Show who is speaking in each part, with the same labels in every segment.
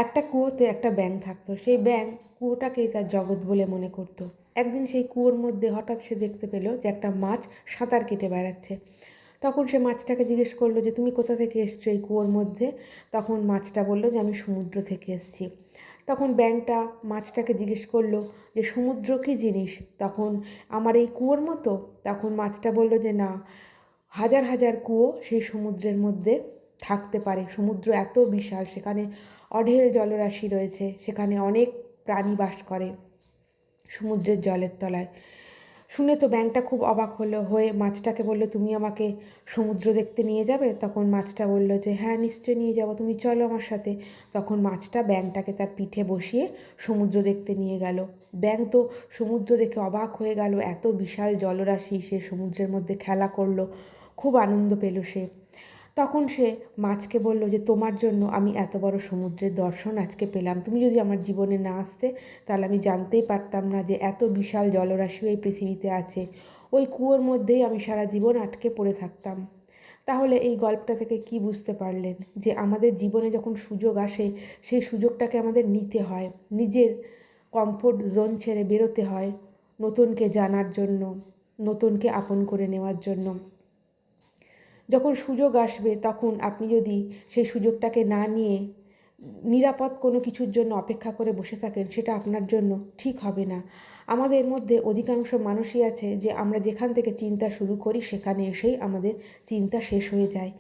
Speaker 1: একটা কুয়োতে একটা ব্যাঙ থাকতো। সেই ব্যাঙ কুয়োটাকেই তার জগৎ বলে মনে করতো। একদিন সেই কুয়োর মধ্যে হঠাৎ সে দেখতে পেল যে একটা মাছ সাঁতার কেটে বেড়াচ্ছে। তখন সে মাছটাকে জিজ্ঞেস করলো যে, তুমি কোথা থেকে এসছো এই কুয়োর মধ্যে? তখন মাছটা বলল যে, আমি সমুদ্র থেকে এসেছি। তখন ব্যাঙটা মাছটাকে জিজ্ঞেস করলো যে, সমুদ্র কী জিনিস? তখন আমার এই কুয়োর মতো? তখন মাছটা বলল যে, না, হাজার হাজার কুয়ো সেই সমুদ্রের মধ্যে থাকতে পারে। সমুদ্র এত বিশাল, সেখানে অঢেল জলরাশি রয়েছে, সেখানে অনেক প্রাণী বাস করে সমুদ্রের জলের তলায়। শুনে তো ব্যাঙটা খুব অবাক হয়ে মাছটাকে বলল, তুমি আমাকে সমুদ্র দেখতে নিয়ে যাবে? তখন মাছটা বলল যে, হ্যাঁ, নিশ্চয়ই নিয়ে যাব, তুমি চলো আমার সাথে। তখন মাছটা ব্যাঙটাকে তার পিঠে বসিয়ে সমুদ্র দেখতে নিয়ে গেল। ব্যাঙ তো সমুদ্র দেখে অবাক হয়ে গেল, এত বিশাল জলরাশি, সে সমুদ্রের মধ্যে খেলা করলো, খুব আনন্দ পেল সে। তখন সে মাছকে বলল যে, তোমার জন্য আমি এত বড় সমুদ্রের দর্শন আজকে পেলাম। তুমি যদি আমার জীবনে না আসতে, তাহলে আমি জানতেই পারতাম না যে এত বিশাল জলরাশি এই পৃথিবীতে আছে। ওই কুয়োর মধ্যেই আমি সারা জীবন আটকে পড়ে থাকতাম। তাহলে এই গল্পটা থেকে কি বুঝতে পারলেন? যে আমাদের জীবনে যখন সুযোগ আসে, সেই সুযোগটাকে আমাদের নিতে হয়, নিজের কমফোর্ট জোন ছেড়ে বেরোতে হয়, নতুনকে জানার জন্য, নতুনকে আপন করে নেওয়ার জন্য। যখন সুযোগ আসবে তখন আপনি যদি সেই সুযোগটাকে না নিয়ে নিরাপদ কোনো কিছুর জন্য অপেক্ষা করে বসে থাকেন, সেটা আপনার জন্য ঠিক হবে না। আমাদের মধ্যে অধিকাংশ মানুষই আছে যে আমরা যেখান থেকে চিন্তা শুরু করি সেখানে এসেই আমাদের চিন্তা শেষ হয়ে যায়।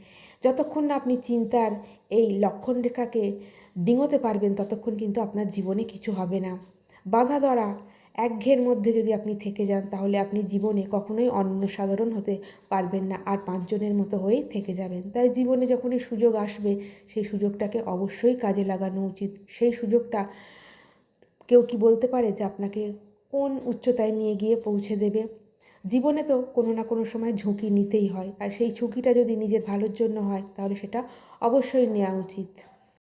Speaker 1: যতক্ষণ না আপনি চিন্তার এই লক্ষণরেখাকে ডিঙোতে পারবেন, ততক্ষণ কিন্তু আপনার জীবনে কিছু হবে না। বাঁধা ধরা একঘেয়ের মধ্যে যদি আপনি থেকে যান, তাহলে আপনি জীবনে কখনোই অনন্যসাধারণ হতে পারবেন না, আর পাঁচজনের মতো হয়েই থেকে যাবেন। তাই জীবনে যখনই সুযোগ আসবে, সেই সুযোগটাকে অবশ্যই কাজে লাগানো উচিত। সেই সুযোগটা কেউ কি বলতে পারে যে আপনাকে কোন উচ্চতায় নিয়ে গিয়ে পৌঁছে দেবে? জীবনে তো কোনো না কোনো সময় ঝুঁকি নিতেই হয়, আর সেই ঝুঁকিটা যদি নিজের ভালোর জন্য হয়, তাহলে সেটা অবশ্যই নেওয়া উচিত।